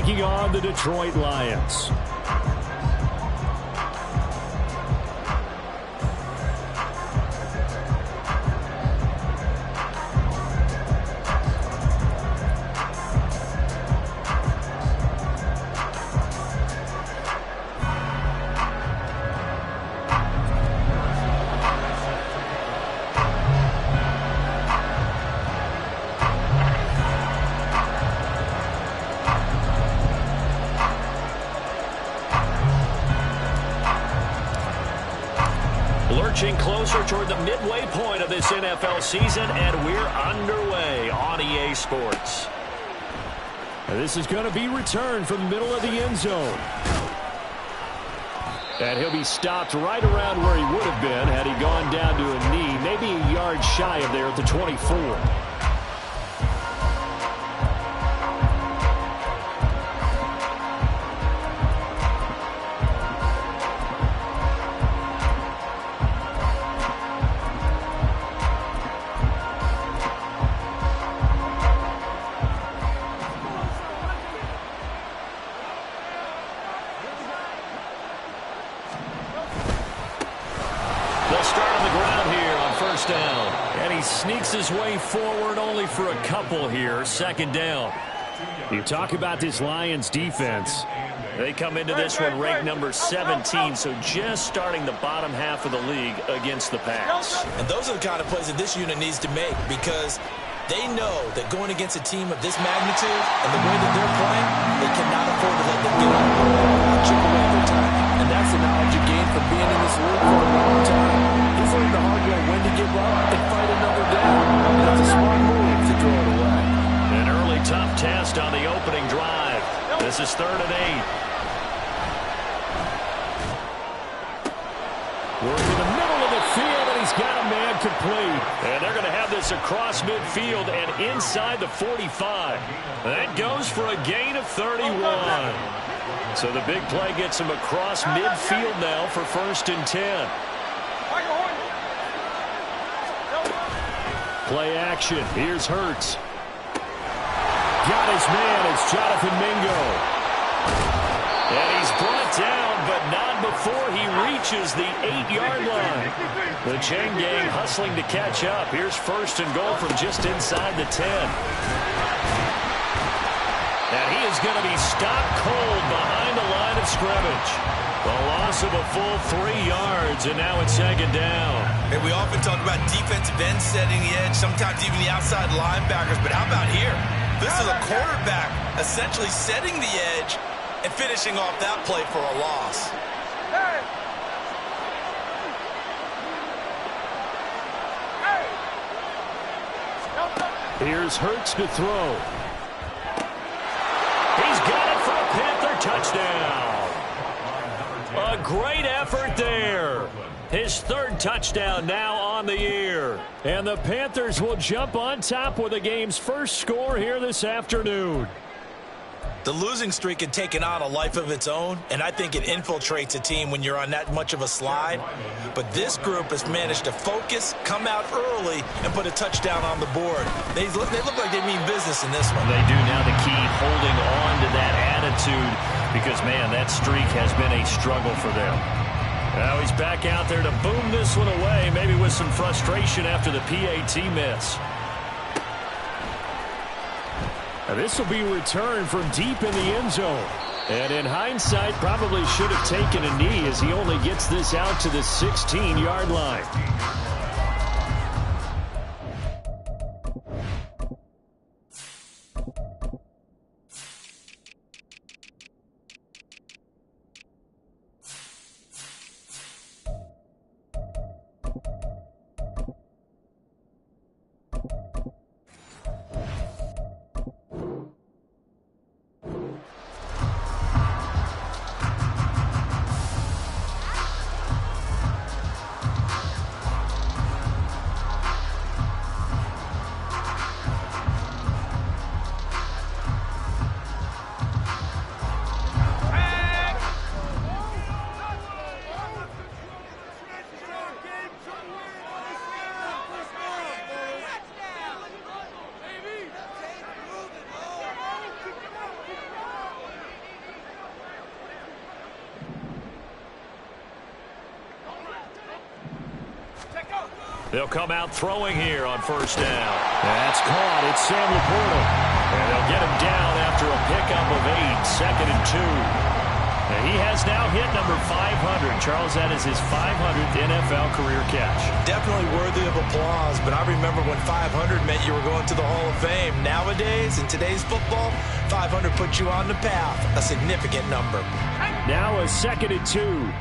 taking on the Detroit Lions. Lurching closer toward the midway point of this NFL season, and we're underway on EA Sports. This is going to be returned from the middle of the end zone. And he'll be stopped right around where he would have been had he gone down to a knee, maybe a yard shy of there at the 24. Sneaks his way forward only for a couple here. Second down. You talk about this Lions defense. They come into this one ranked number 17, so just starting the bottom half of the league against the pass. And those are the kind of plays that this unit needs to make, because they know that going against a team of this magnitude and the way that they're playing, they cannot afford to let them get up and chip away their time. And that's the knowledge you gain from being in this league for a long time. He's learned the hard way when to give up and fight another down. That's a smart move to throw it away. An early tough test on the opening drive. This is 3rd and 8. We're in the middle of the field, and he's got a man complete. And they're going to have this across midfield and inside the 45. That goes for a gain of 31. So the big play gets him across midfield now for 1st and 10. Play action. Here's Hurts. Got his man. It's Jonathan Mingo. And he's brought down, but not before he reaches the 8-yard line. The chain gang hustling to catch up. Here's 1st and goal from just inside the 10. And he is going to be stopped cold behind the line of scrimmage. The loss of a full 3 yards, and now it's 2nd down. And we often talk about defensive ends setting the edge, sometimes even the outside linebackers. But how about here? This is a quarterback essentially setting the edge and finishing off that play for a loss. Here's Hurts to throw. He's got it for a Panther touchdown. A great effort there. His 3rd touchdown now on the year. And the Panthers will jump on top with the game's first score here this afternoon. The losing streak had taken on a life of its own, and I think it infiltrates a team when you're on that much of a slide. But this group has managed to focus, come out early, and put a touchdown on the board. They look like they mean business in this one. They do. Now the key, holding on to that attitude, because, man, that streak has been a struggle for them. Now he's back out there to boom this one away, maybe with some frustration after the PAT miss. This will be returned from deep in the end zone. And in hindsight, probably should have taken a knee as he only gets this out to the 16-yard line. They'll come out throwing here on first down. That's caught. It's Sam Laporta. And they'll get him down after a pickup of 8, 2nd and 2. And he has now hit number 500. Charles, that is his 500th NFL career catch. Definitely worthy of applause, but I remember when 500 meant you were going to the Hall of Fame. Nowadays, in today's football, 500 puts you on the path, a significant number. Now a 2nd and 2.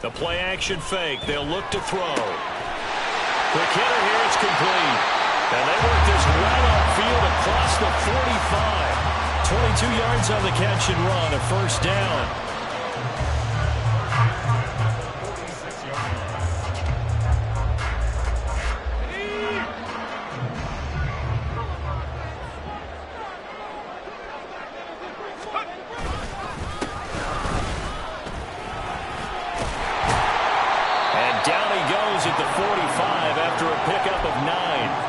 The play action fake. They'll look to throw. Quick hitter here. It's complete. And they work this right upfield across the 45. 22 yards on the catch and run. A first down. And down he goes at the 45 after a pickup of 9.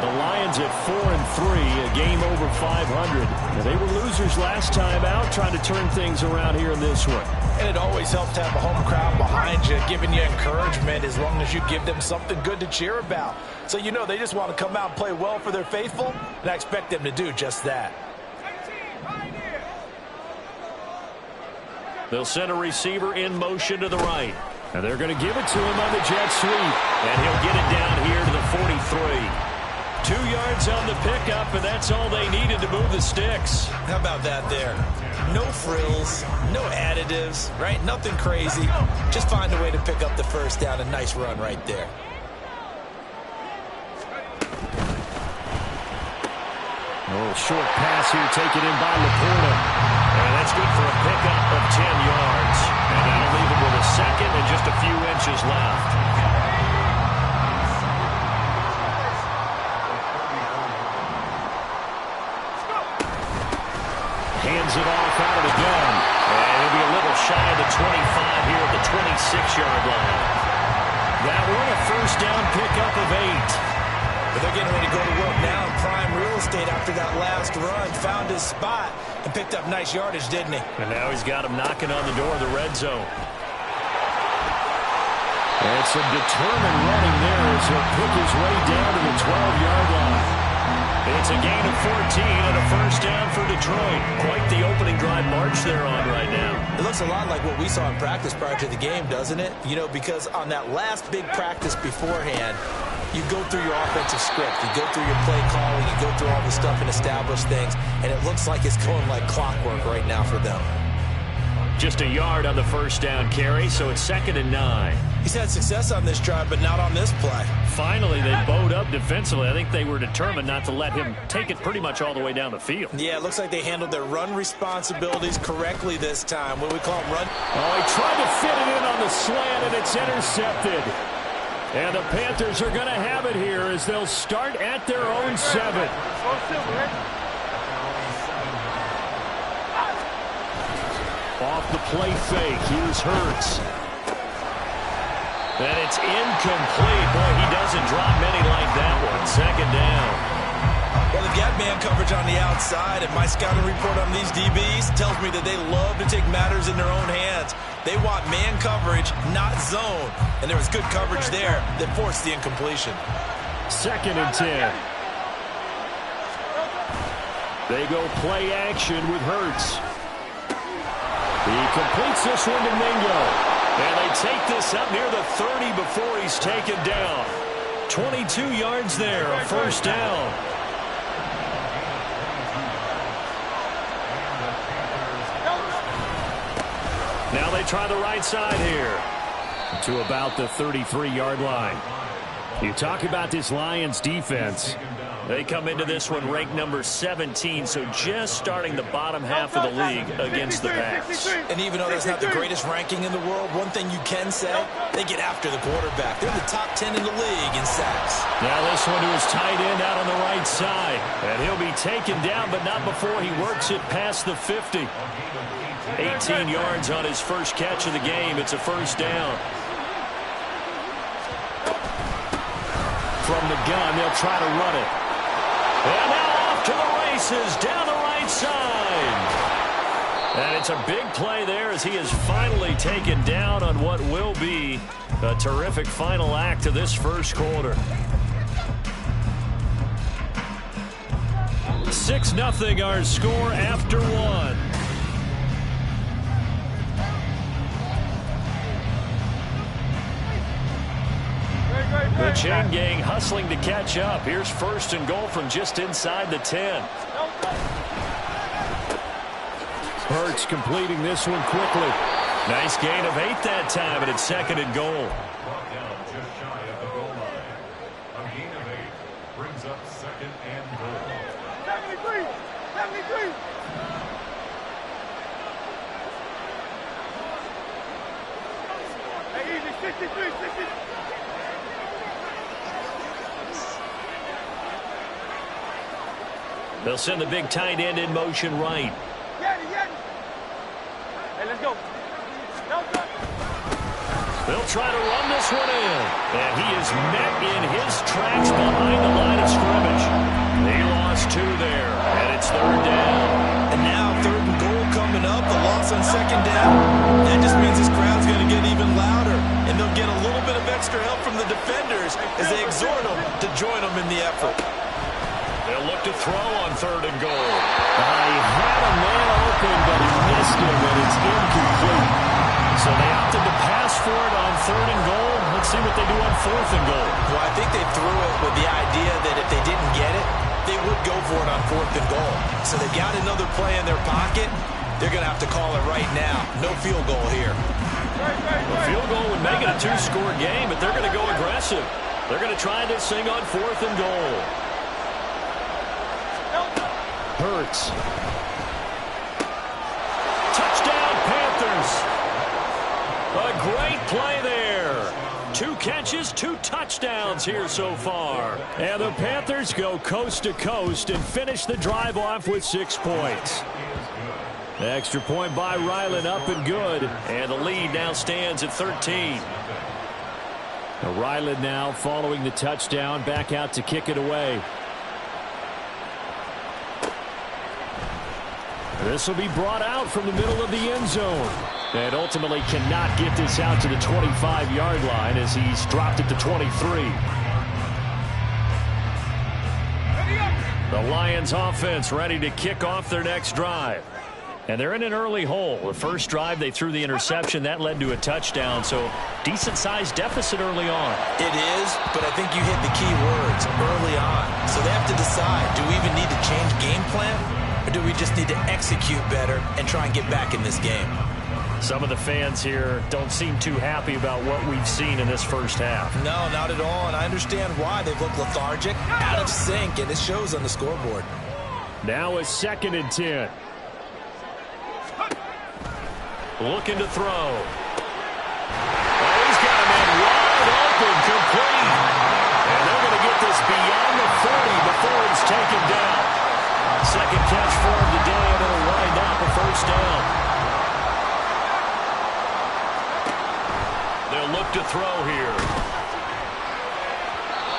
The Lions at 4-3, a game over 500. Now, they were losers last time out, trying to turn things around here in this one. And it always helps to have a home crowd behind you, giving you encouragement as long as you give them something good to cheer about. So you know they just want to come out and play well for their faithful, and I expect them to do just that. They'll send a receiver in motion to the right. And they're going to give it to him on the jet sweep. And he'll get it down here to the 43. 2 yards on the pickup, and that's all they needed to move the sticks. How about that there? No frills, no additives, right? Nothing crazy. Just find a way to pick up the first down. A nice run right there. A little short pass here taken in by Laporta. And that's good for a pickup of 10 yards. And that'll leave him with a second and just a few inches left. Hands it off out of the gun. And he'll be a little shy of the 25 here at the 26-yard line. That one a first down pickup of 8. But they're getting ready to go to work now in prime real estate after that last run. Found his spot and picked up nice yardage, didn't he? And now he's got him knocking on the door of the red zone. And some determined running there as he'll pick his way down to the 12-yard line. It's a gain of 14 and a first down for Detroit. Quite the opening drive march they're on right now. It looks a lot like what we saw in practice prior to the game, doesn't it? You know, because on that last big practice beforehand, you go through your offensive script, you go through your play calling, you go through all the stuff and establish things, and it looks like it's going like clockwork right now for them. Just a yard on the first down carry, so it's 2nd and 9. He's had success on this drive, but not on this play. Finally, they bowed up defensively. I think they were determined not to let him take it pretty much all the way down the field. Yeah, it looks like they handled their run responsibilities correctly this time. What we call run. Oh, he tried to fit it in on the slant, and it's intercepted. And the Panthers are going to have it here as they'll start at their own 7. Off the play fake, here's Hurts. And it's incomplete. Boy, he doesn't drop many like that one. 2nd down. Well, they've got man coverage on the outside, and my scouting report on these DBs tells me that they love to take matters in their own hands. They want man coverage, not zone. And there was good coverage there that forced the incompletion. 2nd and 10. They go play action with Hurts. He completes this one to Mingo. And they take this up near the 30 before he's taken down. 22 yards there, a first down. Now they try the right side here. To about the 33-yard line. You talk about this Lions defense. They come into this one ranked number 17, so just starting the bottom half of the league against the pass. And even though that's not the greatest ranking in the world, one thing you can say, they get after the quarterback. They're the top 10 in the league in sacks. Now this one to his tight end out on the right side. And he'll be taken down, but not before he works it past the 50. 18 yards on his first catch of the game. It's a first down. From the gun, they'll try to run it. And now off to the races, down the right side. And it's a big play there as he is finally taken down on what will be a terrific final act of this first quarter. 6-0 our score after one. The chain gang hustling to catch up. Here's first and goal from just inside the 10. Hurts completing this one quickly. Nice gain of 8 that time, and it's second and goal. Brought down just shy of the goal line. A gain of 8 brings up second and goal. 73! 73! Hey, easy, 63, 60. They'll send the big tight end in motion right. Hey, let's go. They'll try to run this one in. And he is met in his tracks behind the line of scrimmage. He lost 2 there, and it's third down. And now third and goal coming up. The loss on second down. That just means this crowd's going to get even louder. And they'll get a little bit of extra help from the defenders as they exhort them to join them in the effort. They'll look to throw on third and goal. He had a man open, but he missed him, and it's incomplete. So they opted to pass for it on third and goal. Let's see what they do on fourth and goal. Well, I think they threw it with the idea that if they didn't get it, they would go for it on fourth and goal. So they've got another play in their pocket. They're going to have to call it right now. No field goal here. A field goal would make it a 2-score game, but they're going to go aggressive. They're going to try this thing on fourth and goal. Hurts. Touchdown, Panthers. A great play there. 2 catches, 2 touchdowns here so far. And the Panthers go coast to coast and finish the drive off with 6 points. Extra point by Ryland, up and good. And the lead now stands at 13. Ryland now following the touchdown, back out to kick it away. This will be brought out from the middle of the end zone. And ultimately cannot get this out to the 25-yard line as he's dropped it to 23. The Lions offense ready to kick off their next drive. And they're in an early hole. The first drive they threw the interception. That led to a touchdown. So decent-sized deficit early on. It is, but I think you hit the key words early on. So they have to decide, do we even need to change game plan? Or do we just need to execute better and try and get back in this game? Some of the fans here don't seem too happy about what we've seen in this first half. No, not at all, and I understand why. They've looked lethargic, out of sync, and it shows on the scoreboard. Now a 2nd and 10. Looking to throw. Oh, he's got a man wide open, complete. And they're going to get this beyond the 40 before he's taken down. Second catch for him today, and it'll wind up a first down. They'll look to throw here.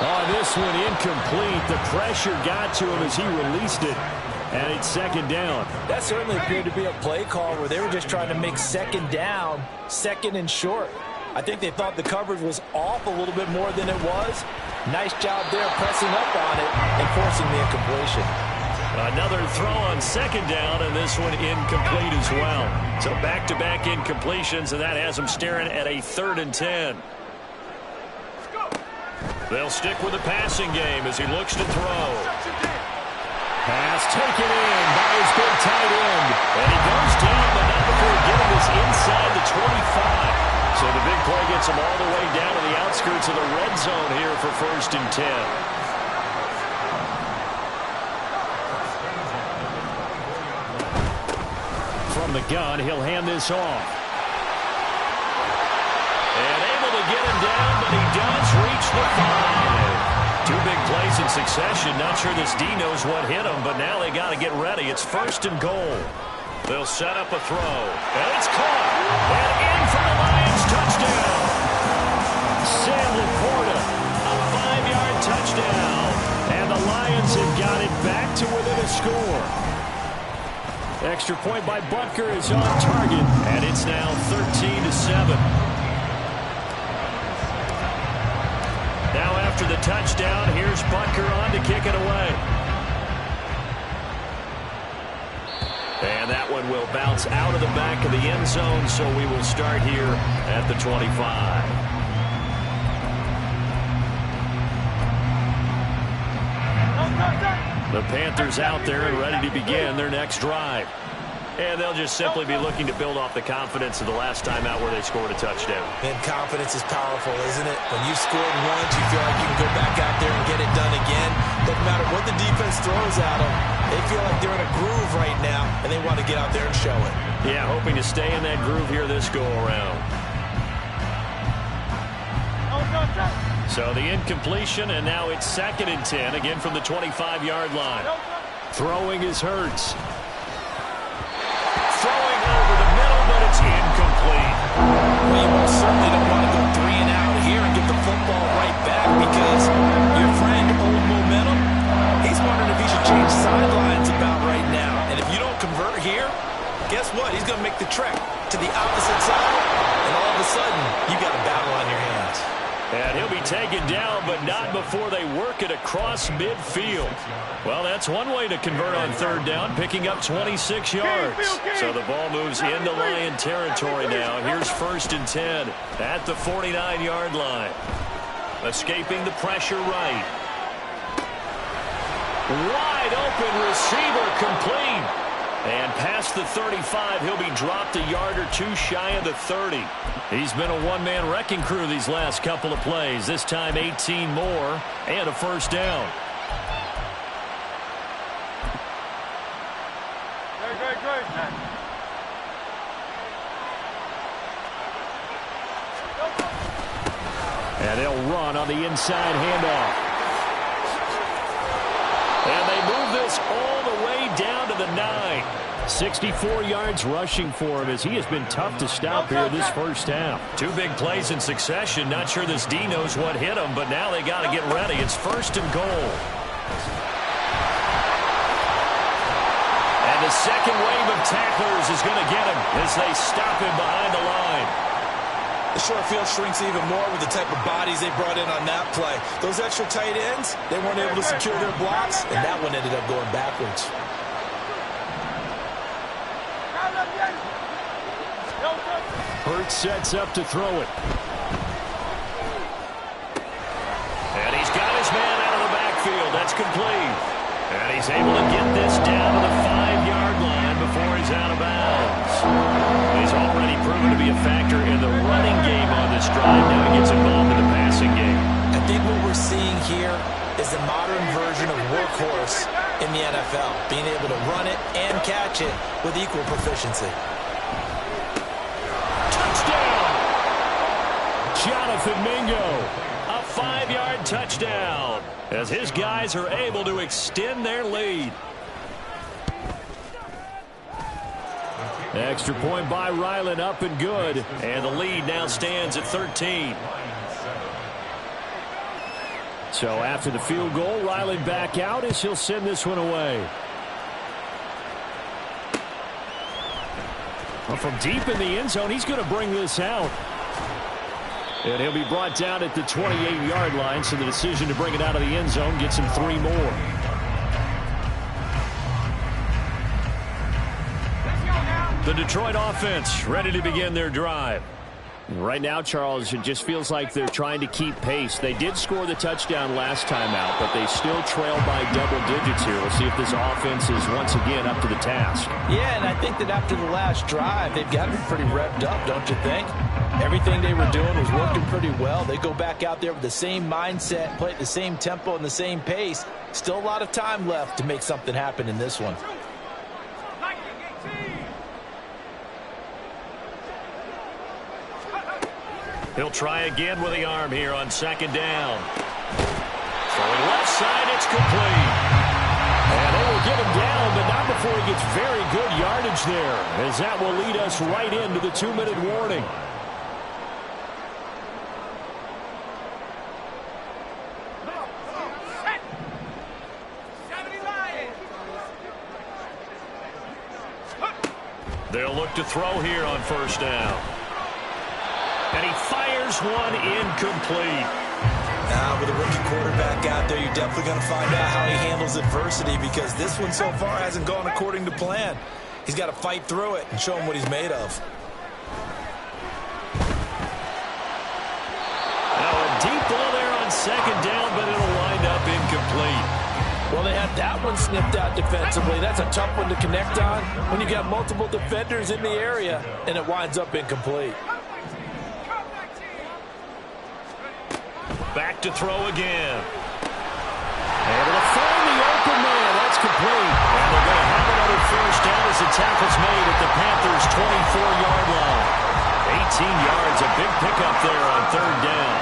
Oh, this one incomplete. The pressure got to him as he released it. And it's second down. That certainly appeared to be a play call where they were just trying to make second down, second and short. I think they thought the coverage was off a little bit more than it was. Nice job there pressing up on it and forcing the incompletion. Another throw on second down, and this one incomplete as well. So back-to-back incompletions, and that has them staring at a 3rd and 10. They'll stick with the passing game as he looks to throw. Pass taken in by his big tight end. And he goes down, but not before getting this inside the 25. So the big play gets him all the way down to the outskirts of the red zone here for 1st and 10. From the gun, he'll hand this off. And able to get him down, but he does reach the 5. 2 big plays in succession. Not sure this D knows what hit him, but now they got to get ready. It's 1st and goal. They'll set up a throw. And it's caught. And in for the Lions touchdown. Sam Laporta, a 5-yard touchdown. And the Lions have got it back to within a score. Extra point by Butker is on target, and it's now 13-7. Now after the touchdown, here's Butker on to kick it away. And that one will bounce out of the back of the end zone, so we will start here at the 25. The Panthers out there and ready to begin their next drive. And they'll just simply be looking to build off the confidence of the last time out where they scored a touchdown. And confidence is powerful, isn't it? When you've scored once, you feel like you can go back out there and get it done again. Doesn't matter what the defense throws at them. They feel like they're in a groove right now, and they want to get out there and show it. Yeah, hoping to stay in that groove here this go-around. So the incompletion, and now it's 2nd and 10, again from the 25-yard line. Throwing is Hurts. Throwing over the middle, but it's incomplete. Well, you most certainly don't want to go 3 and out here and get the football right back, because your friend, Old Momentum, he's wondering if he should change sidelines about right now. And if you don't convert here, guess what? He's going to make the trek to the opposite side, and all of a sudden, you got a battle on your hands. And he'll be taken down, but not before they work it across midfield. Well, that's one way to convert on 3rd down, picking up 26 yards. So the ball moves into Lion territory now. Here's 1st and 10 at the 49-yard line. Escaping the pressure right. Wide open receiver complete. And past the 35, he'll be dropped a yard or 2 shy of the 30. He's been a one-man wrecking crew these last couple of plays. This time 18 more and a 1st down. Great. And they'll run on the inside handoff. And they move this all the way down to the 9. 64 yards rushing for him as he has been tough to stop here this first half. 2 big plays in succession. Not sure this D knows what hit him, but now they got to get ready. It's 1st and goal. And the second wave of tacklers is going to get him as they stop him behind the line. The short field shrinks even more with the type of bodies they brought in on that play. Those extra tight ends, they weren't able to secure their blocks, and that one ended up going backwards. Hurts sets up to throw it. And he's got his man out of the backfield. That's complete. And he's able to get this down to the 5-yard line before he's out of bounds. He's already proven to be a factor in the running game on this drive. Now he gets involved in the passing game. I think what we're seeing here is a modern version of workhorse in the NFL, being able to run it and catch it with equal proficiency. Touchdown! Jonathan Mingo, a 5-yard touchdown, as his guys are able to extend their lead. Extra point by Ryland, up and good. And the lead now stands at 13. So after the field goal, Ryland back out as he'll send this one away. Well, from deep in the end zone, he's going to bring this out. And he'll be brought down at the 28-yard line, so the decision to bring it out of the end zone gets him 3 more. The Detroit offense ready to begin their drive. Right now, Charles, it just feels like they're trying to keep pace. They did score the touchdown last time out, but they still trail by double digits here. We'll see if this offense is once again up to the task. Yeah, and I think that after the last drive, they've got to be pretty revved up, don't you think? Everything they were doing was working pretty well. They go back out there with the same mindset, play at the same tempo and the same pace. Still a lot of time left to make something happen in this one. He'll try again with the arm here on 2nd down. Throwing left side, it's complete. And they will get him down, but not before he gets very good yardage there, as that will lead us right into the 2-minute warning. They'll look to throw here on first down. And he fires one incomplete. Now, with a rookie quarterback out there, you're definitely going to find out how he handles adversity, because this one so far hasn't gone according to plan. He's got to fight through it and show him what he's made of. Now a deep ball there on second down, but it'll wind up incomplete. Well, they had that one snipped out defensively. That's a tough one to connect on when you got multiple defenders in the area, and it winds up incomplete. Back to throw again. Able to find the open man. That's complete. And they're going to have another first down as the tackle's made at the Panthers' 24-yard line. 18 yards, a big pickup there on third down.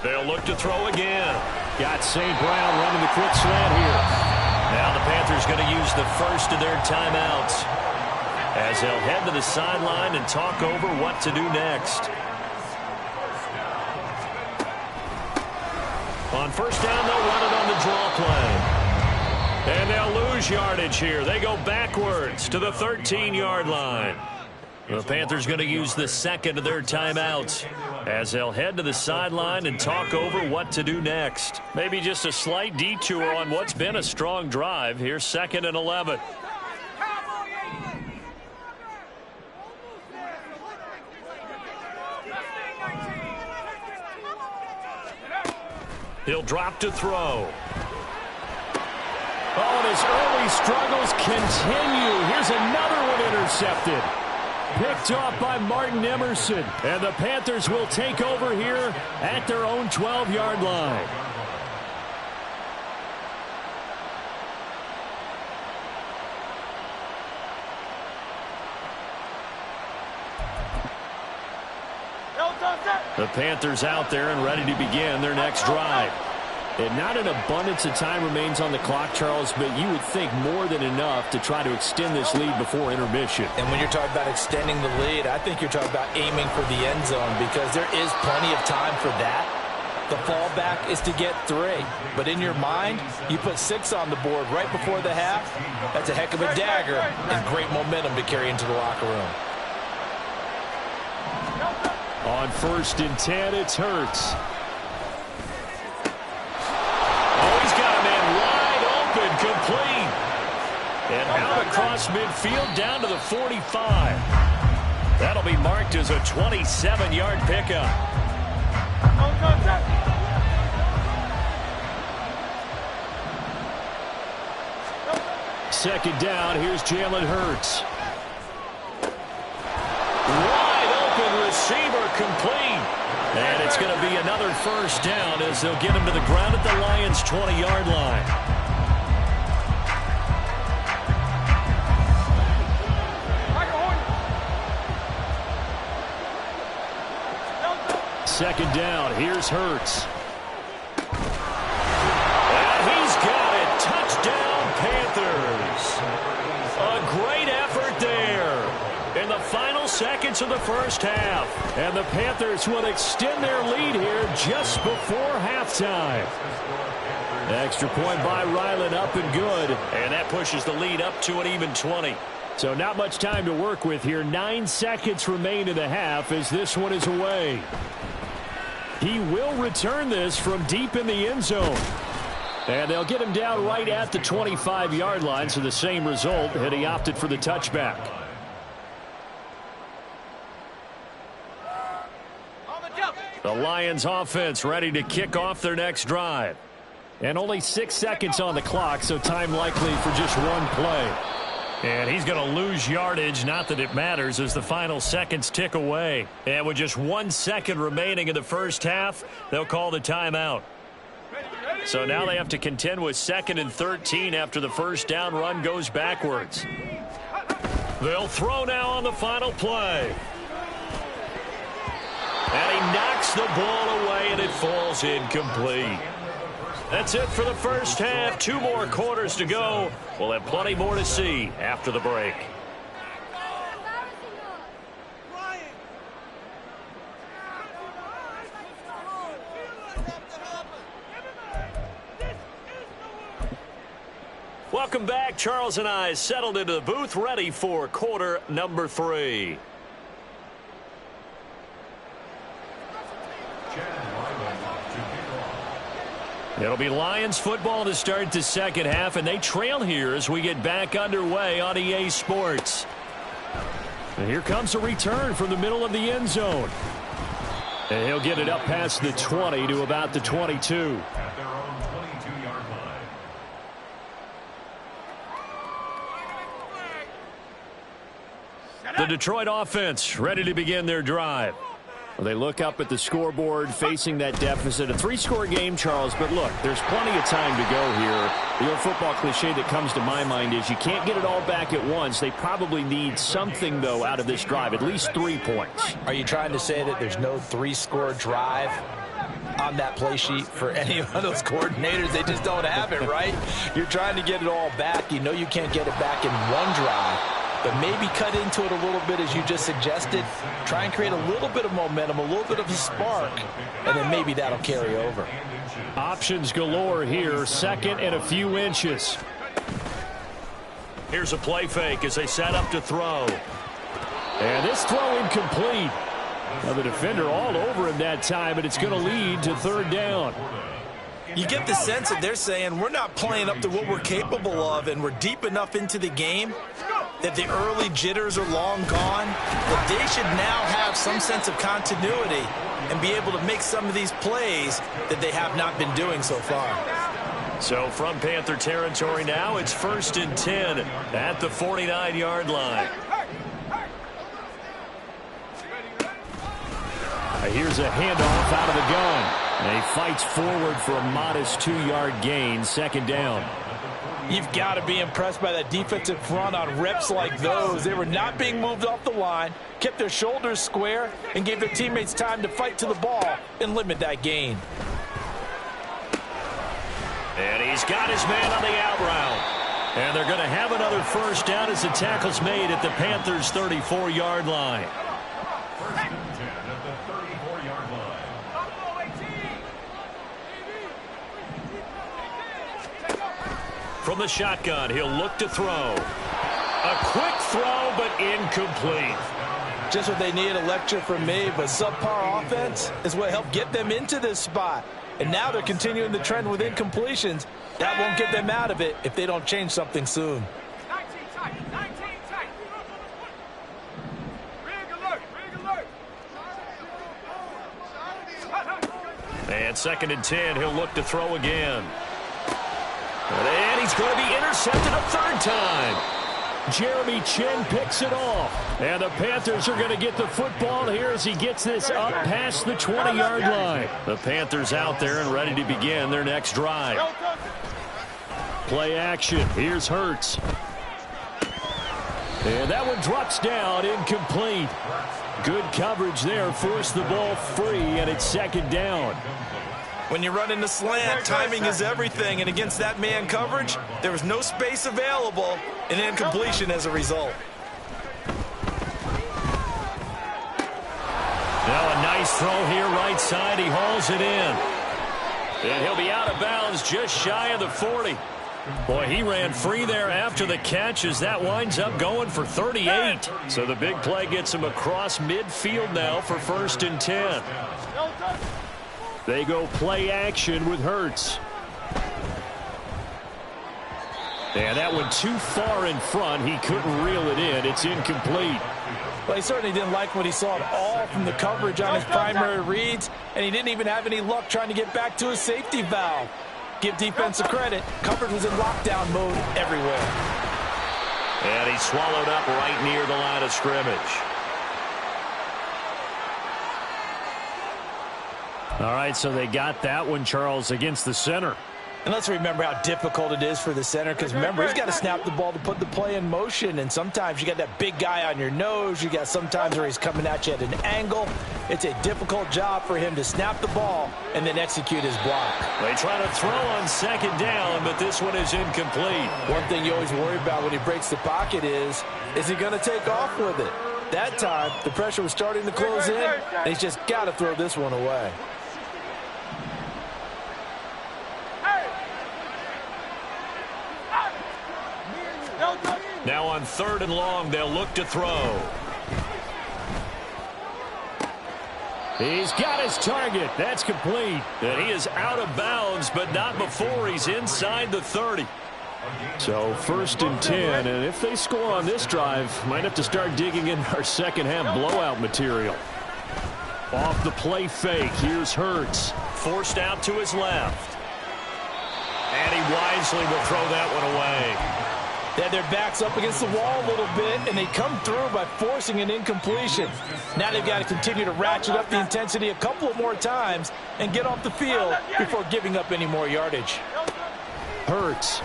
They'll look to throw again. Got St. Brown running the quick slant here. Now the Panthers going to use the first of their timeouts as they'll head to the sideline and talk over what to do next. On first down, they'll run it on the draw play. And they'll lose yardage here. They go backwards to the 13-yard line. The Panthers going to use the second of their timeouts as they'll head to the sideline and talk over what to do next. Maybe just a slight detour on what's been a strong drive. Here's 2nd and 11. He'll drop to throw. Oh, and his early struggles continue. Here's another one intercepted. Picked off by Martin Emerson. And the Panthers will take over here at their own 12-yard line. The Panthers out there and ready to begin their next drive. And not an abundance of time remains on the clock, Charles, but you would think more than enough to try to extend this lead before intermission. And when you're talking about extending the lead, I think you're talking about aiming for the end zone, because there is plenty of time for that. The fallback is to get 3. But in your mind, you put 6 on the board right before the half. That's a heck of a dagger and great momentum to carry into the locker room. On 1st and 10, it's Hurts. Complete. And out across midfield down to the 45. That'll be marked as a 27-yard pickup. Second down, here's Jalen Hurts. Wide open receiver, complete. And it's going to be another first down as they'll get him to the ground at the Lions' 20-yard line. Second down, here's Hurts. And he's got it. Touchdown, Panthers. A great effort there in the final seconds of the first half. And the Panthers will extend their lead here just before halftime. Extra point by Ryland, up and good. And that pushes the lead up to an even 20. So not much time to work with here. 9 seconds remain in the half as this one is away. He will return this from deep in the end zone. And they'll get him down right at the 25-yard line, so the same result, and he opted for the touchback. The Lions offense ready to kick off their next drive. And only 6 seconds on the clock, so time likely for just one play. And he's going to lose yardage, not that it matters, as the final seconds tick away. And with just 1 second remaining in the first half, they'll call the timeout. So now they have to contend with 2nd and 13 after the first down run goes backwards. They'll throw now on the final play. And he knocks the ball away, and it falls incomplete. That's it for the first half. 2 more quarters to go. We'll have plenty more to see after the break. Welcome back. Charles and I settled into the booth, ready for quarter number 3. It'll be Lions football to start the second half, and they trail here as we get back underway on EA Sports. And here comes a return from the middle of the end zone. And he'll get it up past the 20 to about the 22. At their own 22-yard line. The Detroit offense ready to begin their drive. Well, they look up at the scoreboard facing that deficit. A 3-score game, Charles, but look, there's plenty of time to go here. The old football cliche that comes to my mind is you can't get it all back at once. They probably need something, though, out of this drive, at least 3 points. Are you trying to say that there's no 3-score drive on that play sheet for any of those coordinators? They just don't have it, right? You're trying to get it all back. You know you can't get it back in one drive. But maybe cut into it a little bit, as you just suggested. Try and create a little bit of momentum, a little bit of a spark, and then maybe that'll carry over. Options galore here, second and a few inches. Here's a play fake as they set up to throw. And this throw incomplete. Now the defender all over him that time, but it's going to lead to third down. You get the sense that they're saying we're not playing up to what we're capable of, and we're deep enough into the game that the early jitters are long gone, that they should now have some sense of continuity and be able to make some of these plays that they have not been doing so far. So from Panther territory now, it's 1st and 10 at the 49-yard line. Here's a handoff out of the gun. And he fights forward for a modest 2-yard gain, second down. You've got to be impressed by that defensive front on reps like those. They were not being moved off the line, kept their shoulders square, and gave their teammates time to fight to the ball and limit that gain. And he's got his man on the out route. And they're going to have another first down as the tackle's made at the Panthers' 34-yard line. First and 10 at the 34-yard line. From the shotgun, he'll look to throw. A quick throw, but incomplete. Just what they need, a lecture from me, but subpar offense is what helped get them into this spot. And now they're continuing the trend with incompletions. That won't get them out of it if they don't change something soon. 19 tight. Rig alert. And 2nd and 10, he'll look to throw again. And he's going to be intercepted a third time. Jeremy Chin picks it off. And the Panthers are going to get the football here as he gets this up past the 20-yard line. The Panthers out there and ready to begin their next drive. Play action. Here's Hurts. And that one drops down, incomplete. Good coverage there, forced the ball free, and it's second down. When you run into slant, timing is everything, and against that man coverage, there was no space available, and incompletion as a result. Now a nice throw here right side. He hauls it in. And he'll be out of bounds just shy of the 40. Boy, he ran free there after the catch as that winds up going for 38. So the big play gets him across midfield now for 1st and 10. They go play action with Hurts. And that one too far in front. He couldn't reel it in. It's incomplete. Well, he certainly didn't like what he saw at all from the coverage on his primary reads, and he didn't even have any luck trying to get back to his safety valve. Give defense a credit. Coverage was in lockdown mode everywhere. And he's swallowed up right near the line of scrimmage. All right, so they got that one, Charles, against the center. And let's remember how difficult it is for the center, because remember, he's got to snap the ball to put the play in motion, and sometimes you got that big guy on your nose. You got sometimes where he's coming at you at an angle. It's a difficult job for him to snap the ball and then execute his block. They try to throw on second down, but this one is incomplete. One thing you always worry about when he breaks the pocket is he going to take off with it? That time, the pressure was starting to close in, and he's just got to throw this one away. Now on 3rd and long, they'll look to throw. He's got his target. That's complete. And he is out of bounds, but not before he's inside the 30. So 1st and 10, and if they score on this drive, might have to start digging in our second half blowout material. Off the play fake, here's Hurts. Forced out to his left. And he wisely will throw that one away. They had their backs up against the wall a little bit, and they come through by forcing an incompletion. Now they've got to continue to ratchet up the intensity a couple of more times and get off the field before giving up any more yardage. Hurts.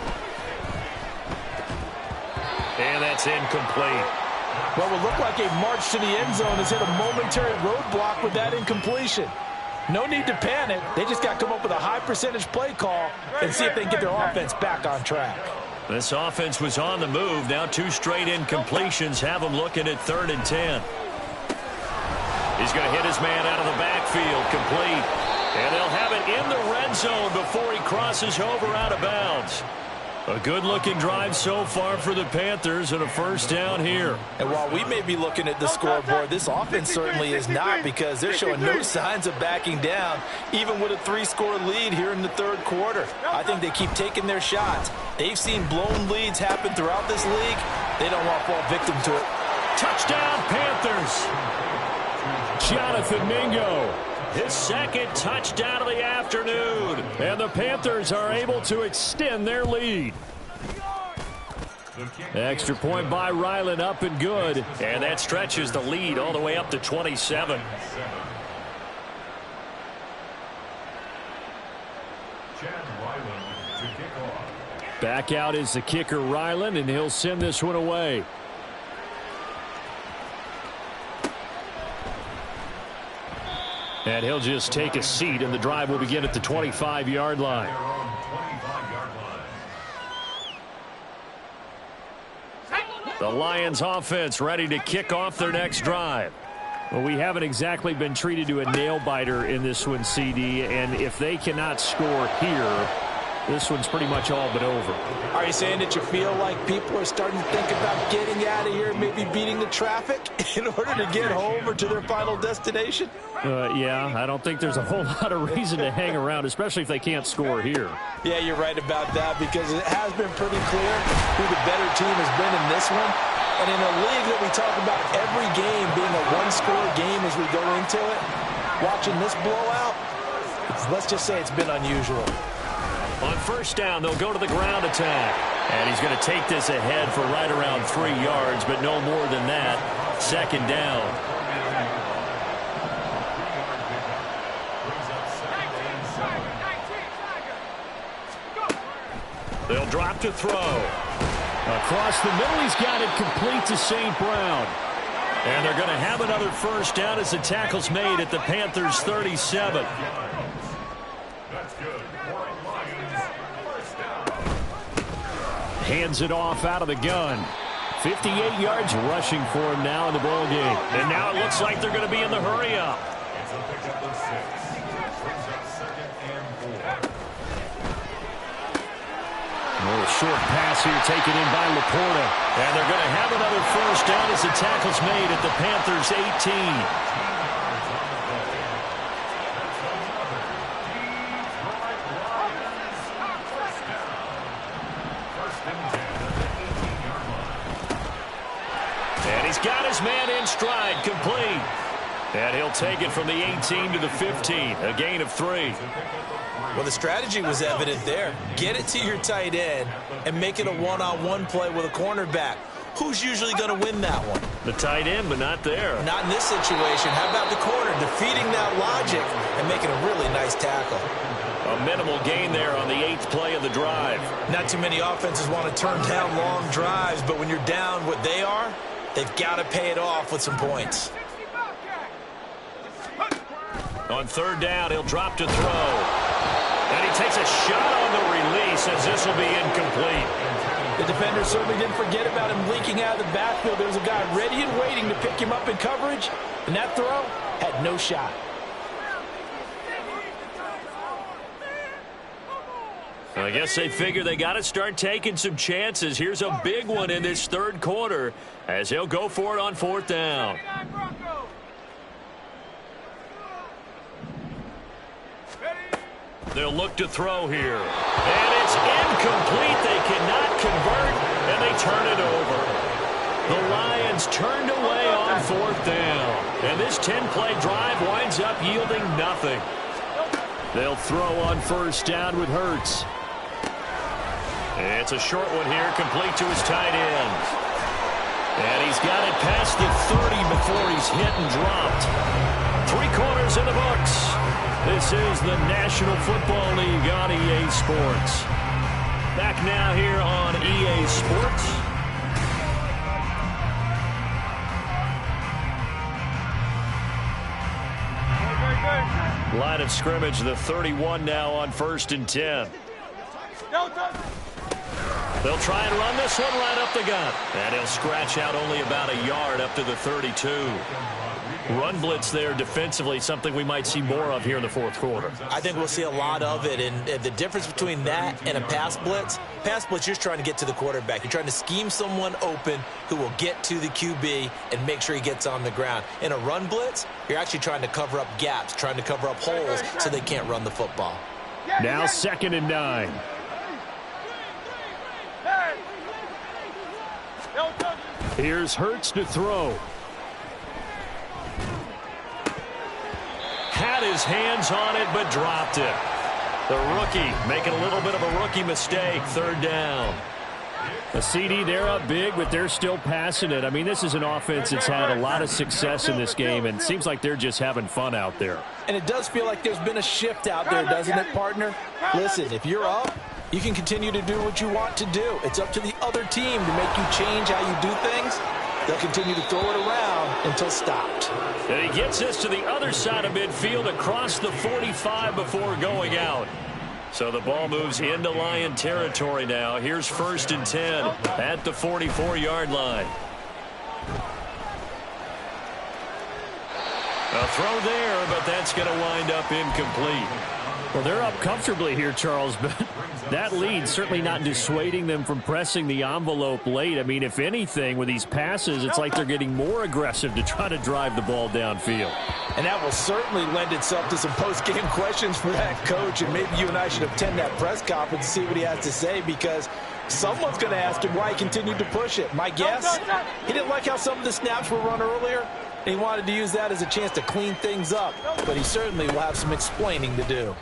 And that's incomplete. What would look like a march to the end zone has hit a momentary roadblock with that incompletion. No need to panic. They just got to come up with a high percentage play call and see if they can get their offense back on track. This offense was on the move. Now 2 straight incompletions have them looking at 3rd and 10. He's going to hit his man out of the backfield, complete. And they'll have it in the red zone before he crosses over out of bounds. A good-looking drive so far for the Panthers and a 1st down here. And while we may be looking at the scoreboard, this offense certainly is not, because they're showing no signs of backing down, even with a 3-score lead here in the 3rd quarter. I think they keep taking their shots. They've seen blown leads happen throughout this league. They don't want to fall victim to it. Touchdown, Panthers! Jonathan Mingo. His 2nd touchdown of the afternoon. And the Panthers are able to extend their lead. Extra point by Ryland, up and good. And that stretches the lead all the way up to 27. Back out is the kicker, Ryland, and he'll send this one away. And he'll just take a seat, and the drive will begin at the 25-yard line. The Lions offense ready to kick off their next drive. Well, we haven't exactly been treated to a nail-biter in this one, CD, and if they cannot score here, this one's pretty much all but over. Are you saying that you feel like people are starting to think about getting out of here, maybe beating the traffic in order to get home or to their final destination? Yeah, I don't think there's a whole lot of reason to hang around, especially if they can't score here. Yeah, you're right about that, because it has been pretty clear who the better team has been in this one. And in a league that we talk about every game being a one-score game as we go into it, watching this blowout, let's just say it's been unusual. On 1st down, they'll go to the ground attack. And he's going to take this ahead for right around 3 yards, but no more than that. 2nd down. They'll drop to throw. Across the middle, he's got it complete to St. Brown. And they're going to have another 1st down as the tackle's made at the Panthers' 37. Hands it off out of the gun. 58 yards rushing for him now in the ball game. And now it looks like they're going to be in the hurry-up. A short pass here taken in by Laporta. And they're going to have another 1st down as the tackle's made at the Panthers' 18. Got his man in stride, complete. And he'll take it from the 18 to the 15, a gain of 3. Well, the strategy was evident there. Get it to your tight end and make it a one-on-one play with a cornerback. Who's usually going to win that one? The tight end, but not there. Not in this situation. How about the corner defeating that logic and making a really nice tackle? A minimal gain there on the 8th play of the drive. Not too many offenses want to turn down long drives, but when you're down what they are, they've got to pay it off with some points. On 3rd down, he'll drop to throw. And he takes a shot on the release as this will be incomplete. The defender certainly didn't forget about him leaking out of the backfield. There was a guy ready and waiting to pick him up in coverage, and that throw had no shot. I guess they figure they got to start taking some chances. Here's a big one in this third quarter as he'll go for it on fourth down. They'll look to throw here. And it's incomplete. They cannot convert, and they turn it over. The Lions turned away on fourth down. And this 10-play drive winds up yielding nothing. They'll throw on first down with Hurts. It's a short one here, complete to his tight end. And he's got it past the 30 before he's hit and dropped. 3 quarters in the books. This is the National Football League on EA Sports. Back now here on EA Sports. Line of scrimmage, the 31 now on 1st and 10. They'll try and run this one right up the gut. And he'll scratch out only about a yard up to the 32. Run blitz there defensively, something we might see more of here in the fourth quarter. I think we'll see a lot of it, and the difference between that and a pass blitz, you're just trying to get to the quarterback. You're trying to scheme someone open who will get to the QB and make sure he gets on the ground. In a run blitz, you're actually trying to cover up gaps, trying to cover up holes so they can't run the football. Now 2nd and 9. Here's Hurts to throw. Had his hands on it, but dropped it. The rookie making a little bit of a rookie mistake. 3rd down. A CD, they're up big, but they're still passing it. I mean, this is an offense that's had a lot of success in this game, and it seems like they're just having fun out there. And it does feel like there's been a shift out there, doesn't it, partner? Listen, if you're up, you can continue to do what you want to do. It's up to the other team to make you change how you do things. They'll continue to throw it around until stopped. And he gets this to the other side of midfield across the 45 before going out. So the ball moves into Lion territory now. Here's 1st and 10 at the 44-yard line. A throw there, but that's going to wind up incomplete. Well, they're up comfortably here, Charles, but that lead certainly not dissuading them from pressing the envelope late. I mean, if anything, with these passes, it's like they're getting more aggressive to try to drive the ball downfield. And that will certainly lend itself to some post-game questions for that coach, and maybe you and I should attend that press conference to see what he has to say, because someone's going to ask him why he continued to push it. My guess, he didn't like how some of the snaps were run earlier. He wanted to use that as a chance to clean things up, but he certainly will have some explaining to do.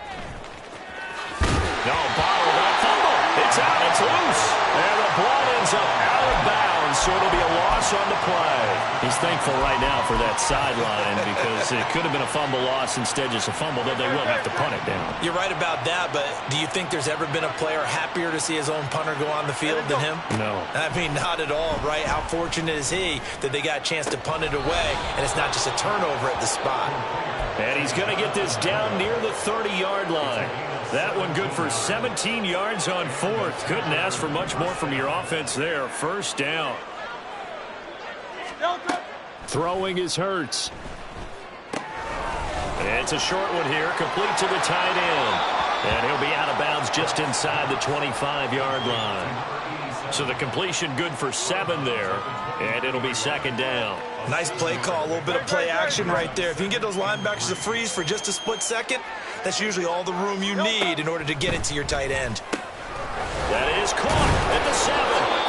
No, bottled up fumble. It's out. It's loose. And the ball ends up out of bounds, so it'll be a loss on the play. He's thankful right now for that sideline because it could have been a fumble loss, instead just a fumble, though they will have to punt it down. You're right about that, but do you think there's ever been a player happier to see his own punter go on the field than him? No. I mean, not at all, right? How fortunate is he that they got a chance to punt it away, and it's not just a turnover at the spot. And he's going to get this down near the 30-yard line. That one good for 17 yards on 4th. Couldn't ask for much more from your offense there. 1st down. Throwing is Hurts. It's a short one here, complete to the tight end. And he'll be out of bounds just inside the 25-yard line. So the completion good for 7 there, and it'll be 2nd down. Nice play call, a little bit of play action right there. If you can get those linebackers to freeze for just a split second, that's usually all the room you need in order to get it to your tight end. That is caught at the 7.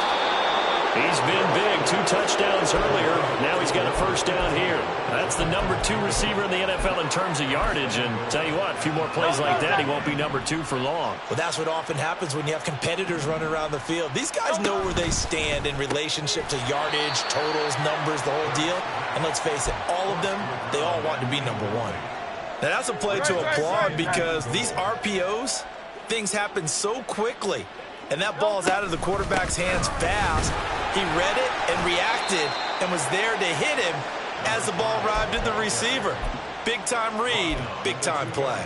He's been big, 2 touchdowns earlier. Now he's got a 1st down here. That's the number 2 receiver in the NFL in terms of yardage. And tell you what, a few more plays like that, he won't be number 2 for long. Well, that's what often happens when you have competitors running around the field. These guys know where they stand in relationship to yardage, totals, numbers, the whole deal. And let's face it, all of them, they all want to be number 1. Now, that's a play to applaud because these RPOs, things happen so quickly. And that ball's out of the quarterback's hands fast. He read it and reacted and was there to hit him as the ball arrived at the receiver. Big-time read, big-time play.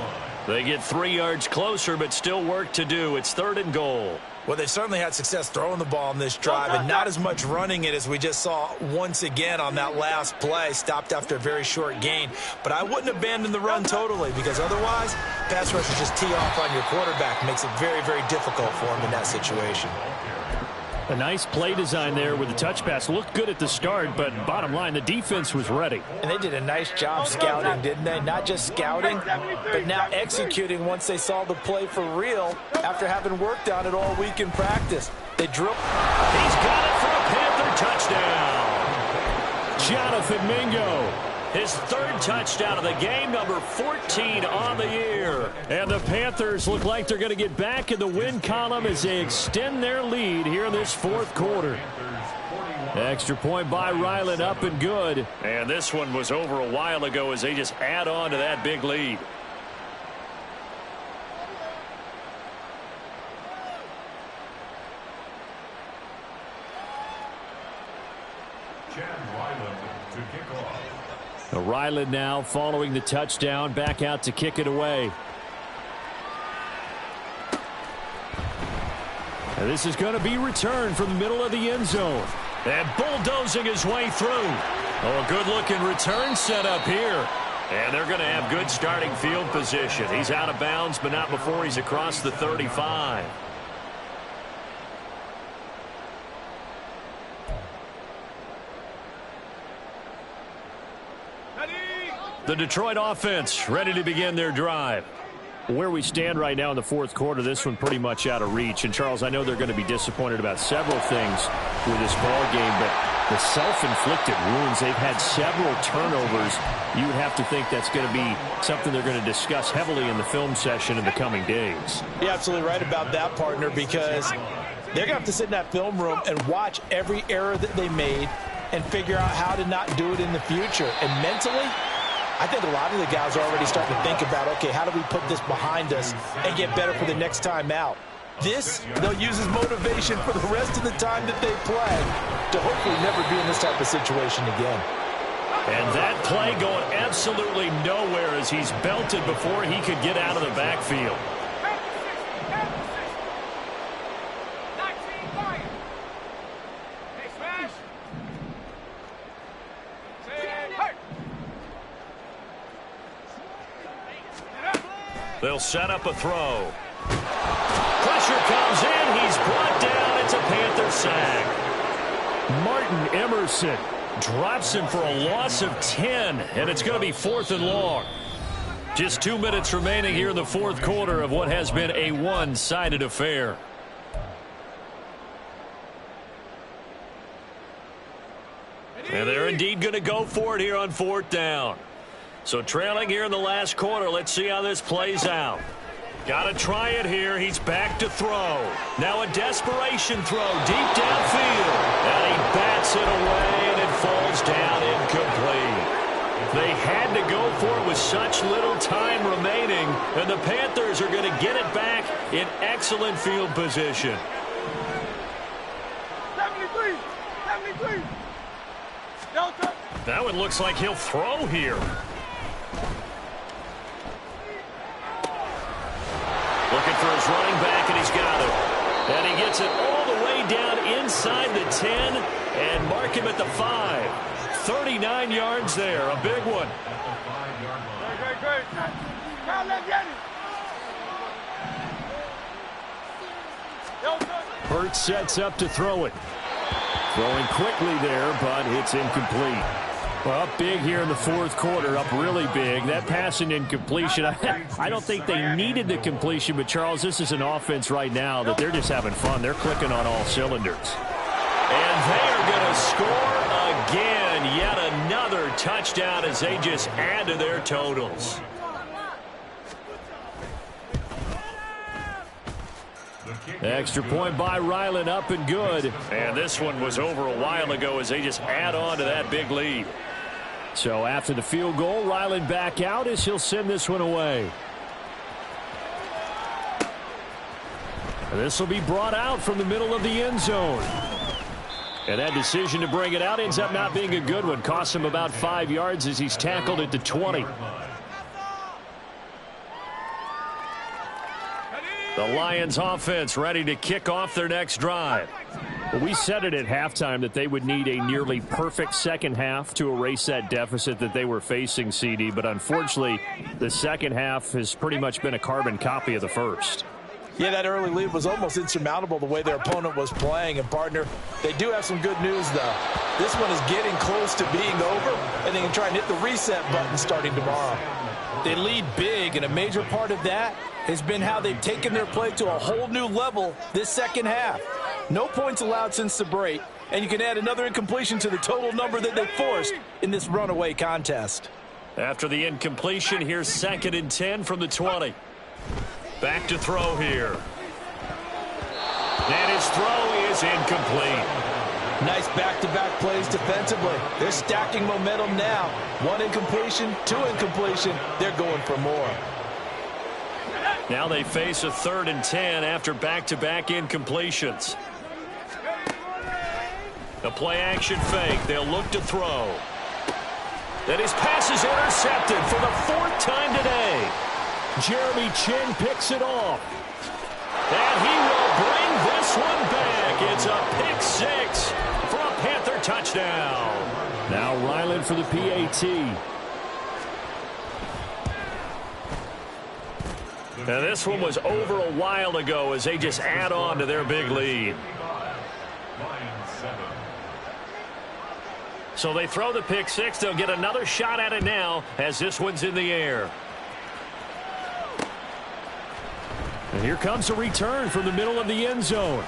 They get 3 yards closer, but still work to do. It's 3rd and goal. Well, they've certainly had success throwing the ball in this drive and not as much running it as we just saw once again on that last play. Stopped after a very short gain. But I wouldn't abandon the run totally because otherwise, pass rushers just tee off on your quarterback. Makes it very, very difficult for him in that situation. A nice play design there with the touch pass. Looked good at the start, but bottom line, the defense was ready. And they did a nice job scouting, didn't they? Not just scouting, but now executing once they saw the play for real after having worked on it all week in practice. They drilled. He's got it for a Panther touchdown. Jonathan Mingo. His third touchdown of the game, number 14 on the year. And the Panthers look like they're going to get back in the win column as they extend their lead here in this fourth quarter. Extra point by Ryland, up and good. And this one was over a while ago as they just add on to that big lead. Ryland now following the touchdown, back out to kick it away. And this is going to be returned from the middle of the end zone. And bulldozing his way through. Oh, a good-looking return set up here. And they're going to have good starting field position. He's out of bounds, but not before he's across the 35. The Detroit offense ready to begin their drive. Where we stand right now in the fourth quarter, this one pretty much out of reach. And, Charles, I know they're going to be disappointed about several things with this ball game, but the self-inflicted wounds, they've had several turnovers. You would have to think that's going to be something they're going to discuss heavily in the film session in the coming days. You're absolutely right about that, partner, because they're going to have to sit in that film room and watch every error that they made and figure out how to not do it in the future. And mentally, I think a lot of the guys are already starting to think about, okay, how do we put this behind us and get better for the next time out? This, they'll use as motivation for the rest of the time that they play to hopefully never be in this type of situation again. And that play going absolutely nowhere as he's belted before he could get out of the backfield. They'll set up a throw. Pressure comes in. He's brought down. It's a Panther sack. Martin Emerson drops him for a loss of 10, and it's going to be 4th and long. Just 2 minutes remaining here in the fourth quarter of what has been a one-sided affair. And they're indeed going to go for it here on 4th down. So trailing here in the last quarter. Let's see how this plays out. Got to try it here. He's back to throw. Now a desperation throw deep downfield. And he bats it away, and it falls down incomplete. They had to go for it with such little time remaining, and the Panthers are going to get it back in excellent field position. 73. Delta. That one looks like he'll throw here. Looking for his running back, and he's got it. And he gets it all the way down inside the 10 and mark him at the 5. 39 yards there, a big one. Great. Now let's get it. Hurts sets up to throw it. Throwing quickly there, but it's incomplete. Well, up big here in the fourth quarter, up really big. That pass and incompletion, I don't think they needed the completion, but, Charles, this is an offense right now that they're just having fun. They're clicking on all cylinders. And they are going to score again. Yet another touchdown as they just add to their totals. Extra point by Ryland, up and good. And this one was over a while ago as they just add on to that big lead. So after the field goal, Ryland back out as he'll send this one away. And this will be brought out from the middle of the end zone. And that decision to bring it out ends up not being a good one. Costs him about 5 yards as he's tackled at the 20. The Lions offense ready to kick off their next drive. Well, we said it at halftime that they would need a nearly perfect second half to erase that deficit that they were facing, CD. But unfortunately, the second half has pretty much been a carbon copy of the first. Yeah, that early lead was almost insurmountable the way their opponent was playing. And, partner, they do have some good news, though. This one is getting close to being over, and they can try and hit the reset button starting tomorrow. They lead big, and a major part of that has been how they've taken their play to a whole new level this second half. No points allowed since the break, and you can add another incompletion to the total number that they forced in this runaway contest. After the incompletion, here's 2nd and 10 from the 20. Back to throw here. And his throw is incomplete. Nice back-to-back plays defensively. They're stacking momentum now. 1 incompletion, 2 incompletion. They're going for more. Now they face a 3rd and 10 after back-to-back incompletions. The play-action fake. They'll look to throw. And his pass is intercepted for the 4th time today. Jeremy Chin picks it off. And he will bring this one back. It's a pick 6 for a Panther touchdown. Now Ryland for the PAT. Now this one was over a while ago as they just add on to their big lead. So they throw the pick 6. They'll get another shot at it now as this one's in the air. And here comes a return from the middle of the end zone.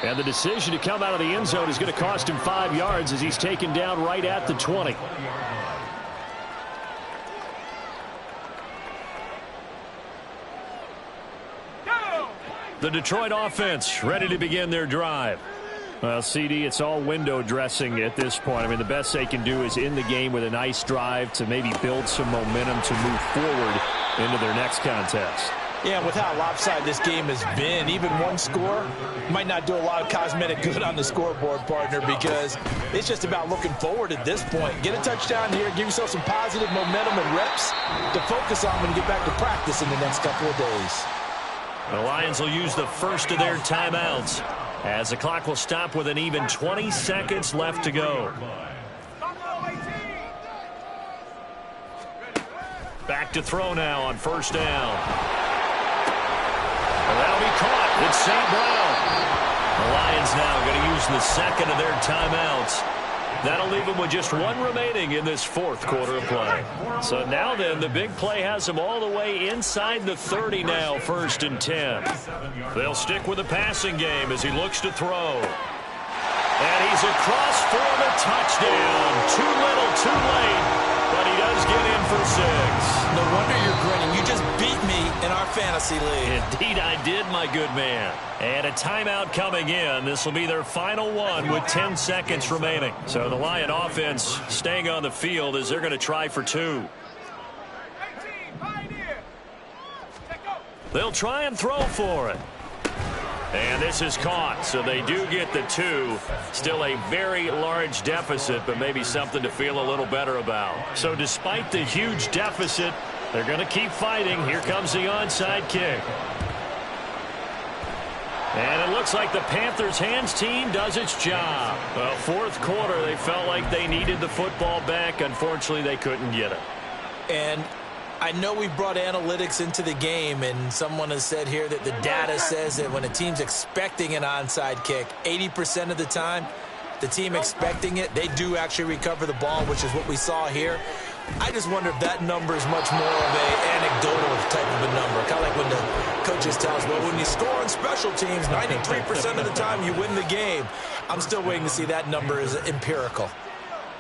And the decision to come out of the end zone is going to cost him 5 yards as he's taken down right at the 20. The Detroit offense ready to begin their drive. Well, CD, it's all window dressing at this point. I mean, the best they can do is in the game with a nice drive to maybe build some momentum to move forward into their next contest. Yeah, with how lopsided this game has been, even one score might not do a lot of cosmetic good on the scoreboard, partner, because it's just about looking forward at this point. Get a touchdown here, give yourself some positive momentum and reps to focus on when you get back to practice in the next couple of days. The Lions will use the first of their timeouts as the clock will stop with an even 20 seconds left to go. Back to throw now on 1st down. Well, that'll be caught. It's St. Brown. The Lions now going to use the second of their timeouts. That'll leave them with just 1 remaining in this 4th quarter of play. So now then, the big play has them all the way inside the 30 now, 1st and 10. They'll stick with the passing game as he looks to throw. And he's across for the touchdown. Too little, too late, but he does get in for 6. No wonder you're grinning. You just beat me in our fantasy league. Indeed I did, my good man. And a timeout coming in. This will be their final one with 10 seconds remaining. So the Lion offense staying on the field as they're going to try for 2. They'll try and throw for it. And this is caught, so they do get the 2. Still a very large deficit, but maybe something to feel a little better about. So despite the huge deficit, they're going to keep fighting. Here comes the onside kick. And it looks like the Panthers' hands team does its job. Well, 4th quarter, they felt like they needed the football back. Unfortunately, they couldn't get it. And I know we brought analytics into the game, and someone has said here that the data says that when a team's expecting an onside kick, 80% of the time, the team expecting it, they do actually recover the ball, which is what we saw here. I just wonder if that number is much more of an anecdotal type of a number. Kind of like when the coaches tell us, well, when you score on special teams, 93% of the time you win the game. I'm still waiting to see that number is empirical.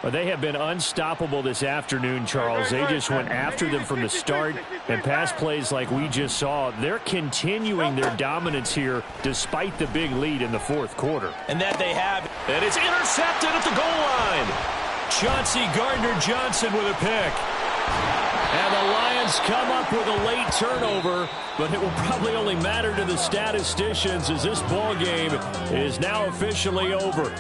Well, they have been unstoppable this afternoon, Charles. They just went after them from the start, and pass plays like we just saw. They're continuing their dominance here despite the big lead in the 4th quarter. And that they have. And it's intercepted at the goal line. Chauncey Gardner-Johnson with a pick. And the Lions come up with a late turnover, but it will probably only matter to the statisticians as this ball game is now officially over.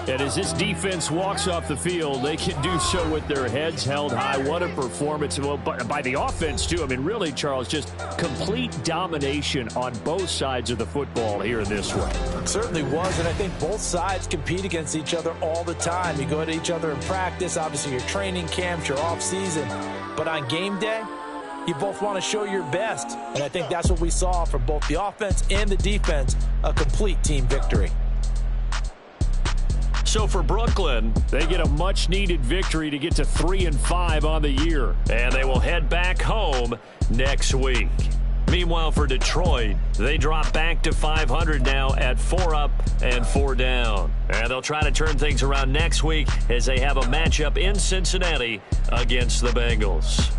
And as this defense walks off the field, they can do so with their heads held high. What a performance. Well, by the offense, too. I mean, really, Charles, just complete domination on both sides of the football here in this one. It certainly was, and I think both sides compete against each other all the time. You go at each other in practice, obviously your training camps, your off-season. But on game day, you both want to show your best. And I think that's what we saw from both the offense and the defense, a complete team victory. So for Brooklyn, they get a much-needed victory to get to 3-5 on the year. And they will head back home next week. Meanwhile, for Detroit, they drop back to 500 now at 4 up and 4 down. And they'll try to turn things around next week as they have a matchup in Cincinnati against the Bengals.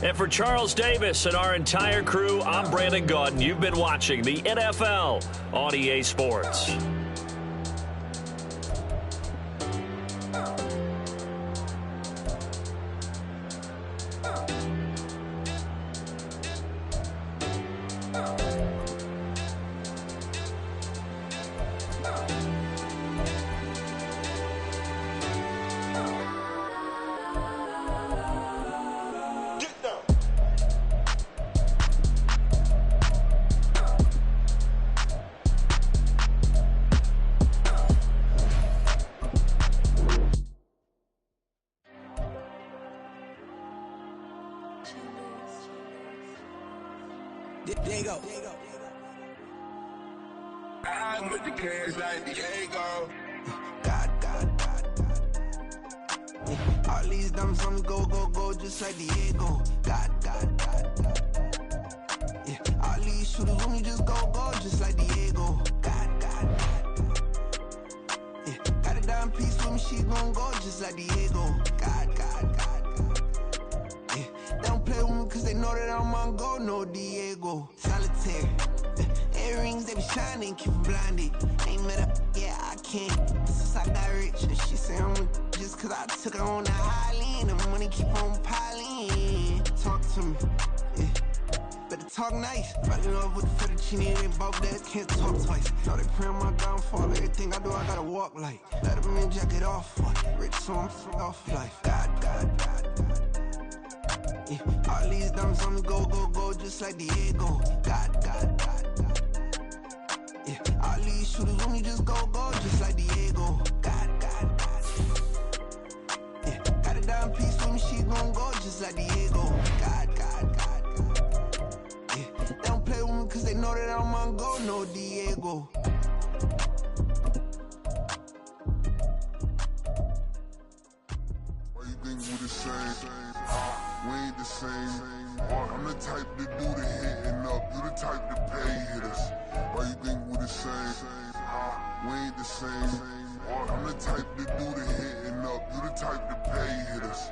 And for Charles Davis and our entire crew, I'm Brandon Gaudin. You've been watching the NFL on EA Sports. Diego. I'm with the cash like Diego. God. Yeah, all these dumps on me go, just like Diego. God. Yeah, all these shooters on me just go, just like Diego. God. Yeah, got a dime piece with me, she gon' go just like Diego. God. Yeah, they don't play with me cause they know that I'm on go, no Diego. Solitaire. Earrings, they be shining, keep them blinded. Ain't met up, yeah, I can't. Since I got rich, and she say I'm just cause I took her on the island. The money keep on piling. Talk to me, yeah. Better talk nice. Fall in love with the fettuccine, they both that can't talk twice. Now they praying my downfall. Everything I do, I gotta walk like. Let them in, jacket off. Rich, so I'm off life. God. Yeah, all these diamonds on me go, just like Diego. God. Yeah, all these shooters on me just go, just like Diego. God. Yeah, got a dime piece with me, she gon' go just like Diego. God. Yeah, they don't play with me cause they know that I'm on go, no Diego. Why you think we the same? We ain't the same. I'm the type to do the hitting up. You the type to pay hitters. Why you think we the same? We ain't the same. I'm the type to do the hitting up. You the type to pay hitters.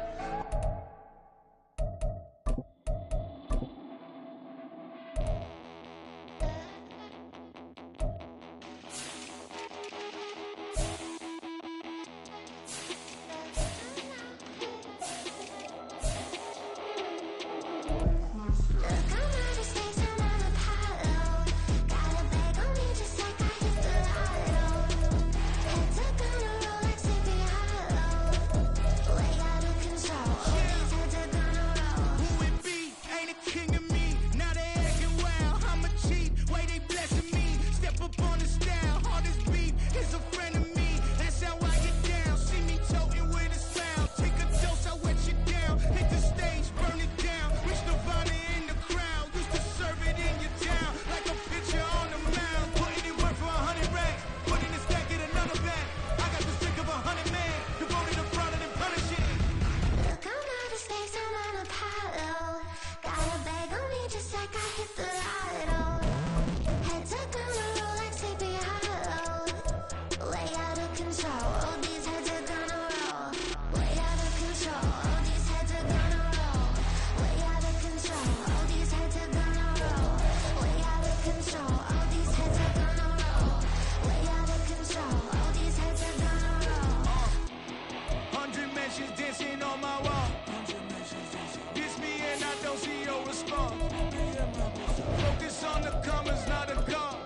Focus on the commas, not a gun.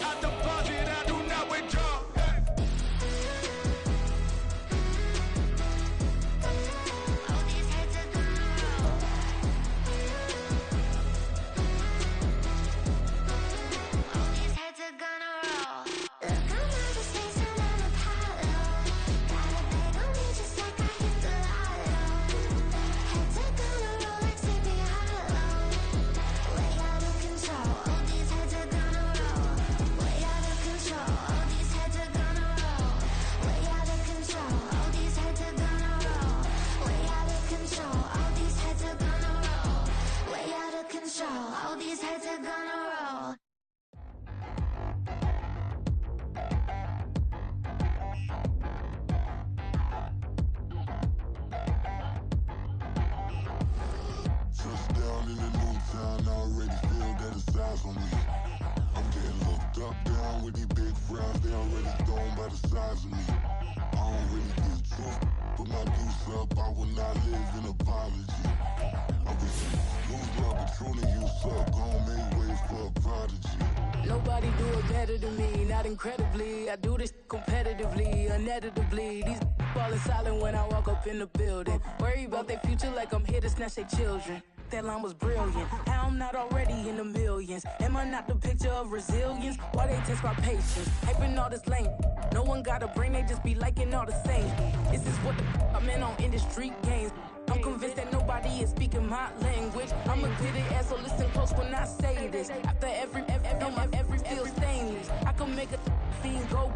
I deposit, I do not withdraw. eyes on me. I'm getting looked up, down with these big frowns. They already gone by the size of me. I don't really get drunk, but my deuce up, I will not live in apology. I wish you lose love, but truly you suck. Gon' make way for a prodigy. Nobody do it better than me, not incredibly. I do this competitively, uneditably. These falling silent when I walk up in the building. Worry about their future like I'm here to snatch their children. That line was brilliant. How I'm not already in the millions? Am I not the picture of resilience? Why they test my patience? Hyping all this lame. No one got a brain, they just be liking all the same. Is this what the I'm in on industry games? I'm convinced that nobody is speaking my language. I'm a good ass, so listen close when I say this. After every feel stainless. I can make a fiend go.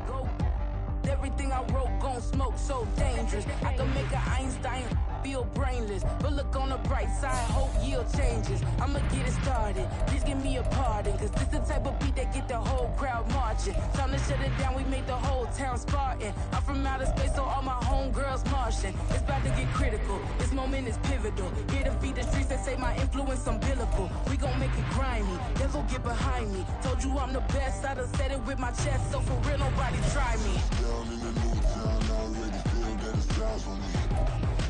Everything I wrote gon' smoke, so dangerous. I can make an Einstein feel brainless. But look on the bright side, hope yield changes. I'ma get it started, please give me a pardon. Cause this the type of beat that get the whole crowd marching. Time to shut it down, we made the whole town Spartan. I'm from outer space, so all my homegirls Martian. It's about to get critical, this moment is pivotal. Here to feed the streets that say my influence umbilical. We gon' make it grimy, devil get behind me. Told you I'm the best, I done said it with my chest. So for real, nobody try me. Down in the new town, I already feel that it's eyes on me.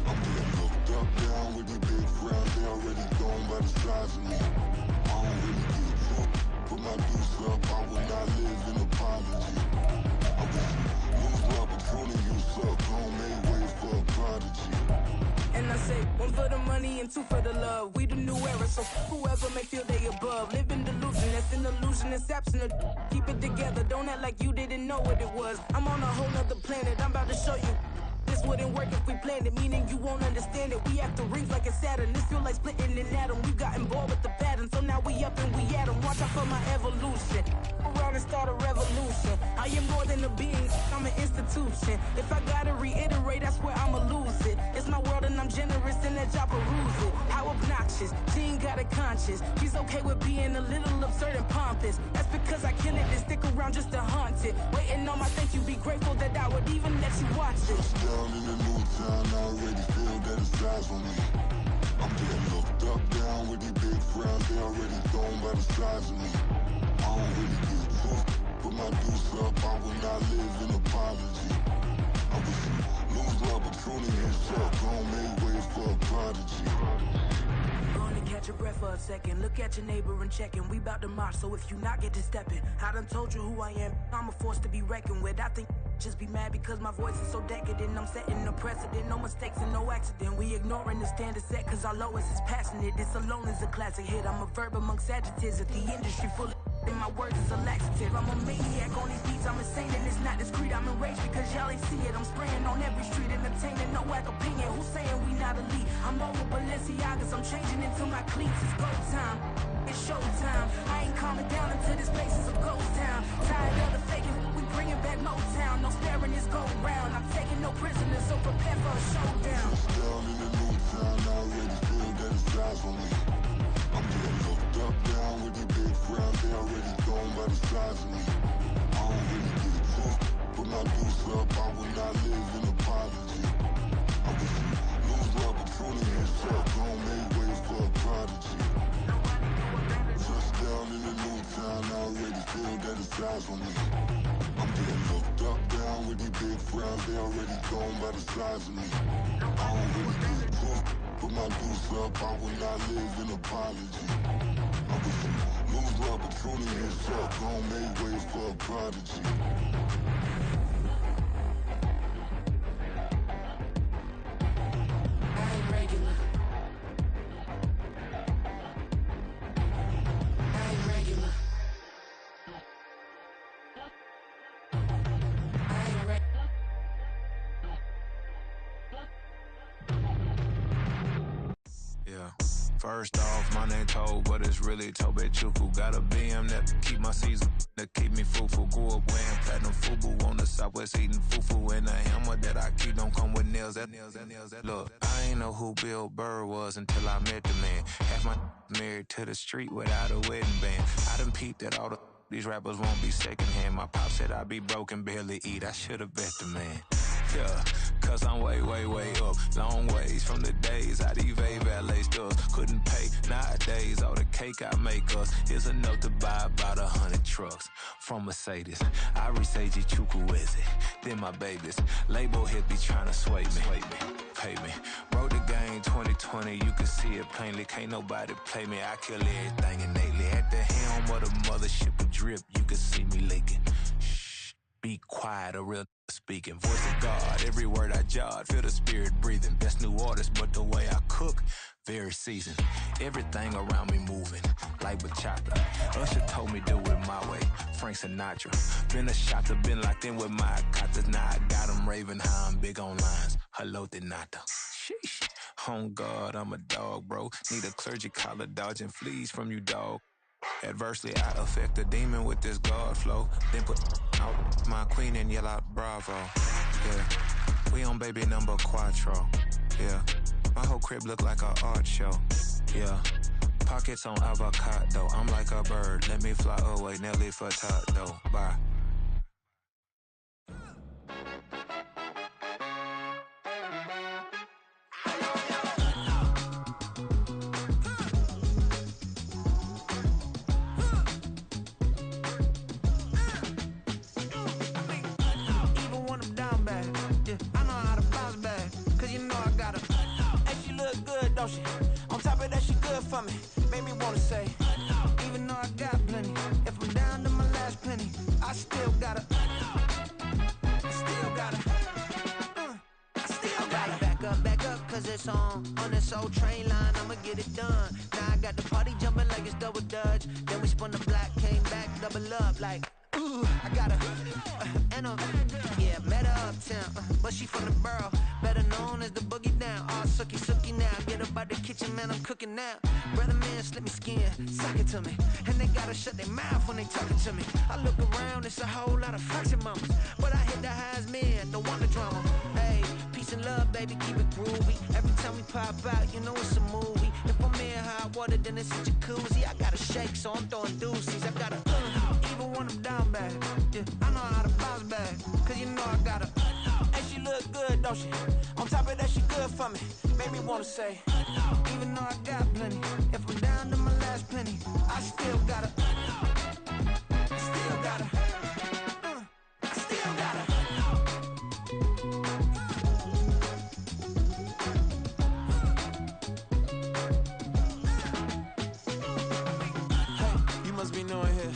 I'm getting looked up, down with these big frowns. They already gone by the size of me. I don't really get drunk, but my deuce up, I will not live in apology. I wish you lose love, but truly you suck. Gon' make way for a prodigy. And I say, one for the money and two for the love. We the new era, so whoever may feel they above. Live in delusion, that's an illusion, it's absent of. Keep it together, don't act like you didn't know what it was. I'm on a whole nother planet, I'm about to show you. This wouldn't work if we planned it, meaning you won't understand it. We have to rings like it's Saturn, this feel like splitting an atom. We got involved with the pattern, so now we up and we at 'em. Watch out for my evolution, around and start a revolution. I am more than a being, I'm an institution. If I gotta reiterate, that's where I'ma lose it. It's my world and I'm generous and that y'all peruse it. How obnoxious, she ain't got a conscience. She's okay with being a little absurd and pompous. That's because I kill it and stick around just to haunt it. Waiting on my thank you, be grateful that I would even let you watch it. Down in the new town, I already feel that it's eyes on me. I'm getting looked up, down with these big frowns. They already gone by the size of me. I don't really get drunk, but my deuce up, I will not live in apology. I wish you lose love, but truly you suck. Gon' make way for a prodigy. Gonna catch your breath for a second. Look at your neighbor and checking. We bout to march, so if you not get to stepping. I done told you who I am. I'm a force to be reckoned with. I think just be mad because my voice is so decadent. I'm setting a precedent, no mistakes and no accident. We ignoring the standard set cause our lowest is passionate. This alone is a classic hit. I'm a verb amongst adjectives. If the industry full of and my words is a laxative. I'm a maniac on these beats, I'm insane and it's not discreet. I'm enraged because y'all ain't see it. I'm spraying on every street, entertaining, no whack opinion. Who's saying we not elite? I'm over Balenciagas, I'm changing into my cleats. It's go time, it's show time. I ain't calming down until this place is a ghost town. Tired of the faking, we bringing back Motown. No sparing this go round. I'm taking no prisoners, so prepare for a showdown. Down in the new town, I already feel that it's eyes on me. I'm getting looked up, down with these big frowns. They already gone by the size of me. I don't really get drunk, but my deuce up, I will not live in apology. I wish you lose love, but truly you suck. Gon' make way for a prodigy. Just down in the new town, I already feel that it's eyes on me. I'm getting looked up, down with these big frowns. They already gone by the size of me. I don't really get drunk, but my deuce up, I will not live in apology. I wish you lose love, but truly you suck. Gon' make way for a prodigy. I ain't regular. I ain't regular. I ain't regular. Yeah. First off, my name Toad, but it's really Tobe Chuku. Got a BM that keep my season, that keep me fufu. Grew up wearing platinum fubu on the southwest eating fufu. And a hammer that I keep don't come with nails. Look, I ain't know who Bill Burr was until I met the man. Half my married to the street without a wedding band. I done peeped that all these rappers won't be secondhand. My pop said I'd be broken, barely eat. I should've bet the man. Yeah, cause I'm way, way, way up. Long ways from the days I evade valet stores. Couldn't pay nowadays. All the cake I make us is enough to buy about 100 trucks from Mercedes. I resage Chukwueze, then my babies. Label hit be trying to sway me. Pay me. Wrote the game 2020, you can see it plainly. Can't nobody play me. I kill everything innately. At the helm of the mothership of drip, you can see me leaking. Shh, be quiet, a real speaking. Voice of God, every word I jot. Feel the spirit breathing. Best new artist, but the way I cook, very seasoned. Everything around me moving, like bachata. Usher told me do it my way. Frank Sinatra. Been a shotter, been locked in with my katas. Now I got them raving how I'm big on lines. Hello, Denata. Sheesh. On God, I'm a dog, bro. Need a clergy collar, dodging fleas from you, dog. Adversely, I affect a demon with this God flow. Then put out my queen and yell out bravo. Yeah, we on baby number quattro. Yeah, my whole crib look like an art show. Yeah, pockets on avocado. I'm like a bird. Let me fly away, Nelly Furtado. Bye. On top of that, she good for me. Made me wanna say, even though I got plenty, if I'm down to my last penny, I still gotta back up, cause it's on this old train line, I'ma get it done. Now I got the party jumping like it's double dutch. Then we spun the block, came back, double up like, ooh, I got a, yeah, met her uptown, but she from the borough, better known as the boogie down. All sookie now, get up out the kitchen, man, I'm cooking now. Brother man, slip me skin, suck it to me, and they gotta shut their mouth when they talking to me. I look around, it's a whole lot of foxy mamas, but I hit the highs, man, don't want the drama. Hey, peace and love, baby, keep it groovy. Every time we pop out, you know it's a movie. If I'm in hot water, then it's a jacuzzi. I gotta shake, so I'm throwing deuces. I gotta, even when I'm down bad, yeah, I know how to bounce back, cause you know I gotta, and she look good, don't she? On top of that, she good for me. Made me wanna say, even though I got plenty, if I'm down to my last penny, I still gotta, still gotta. Be knowing here.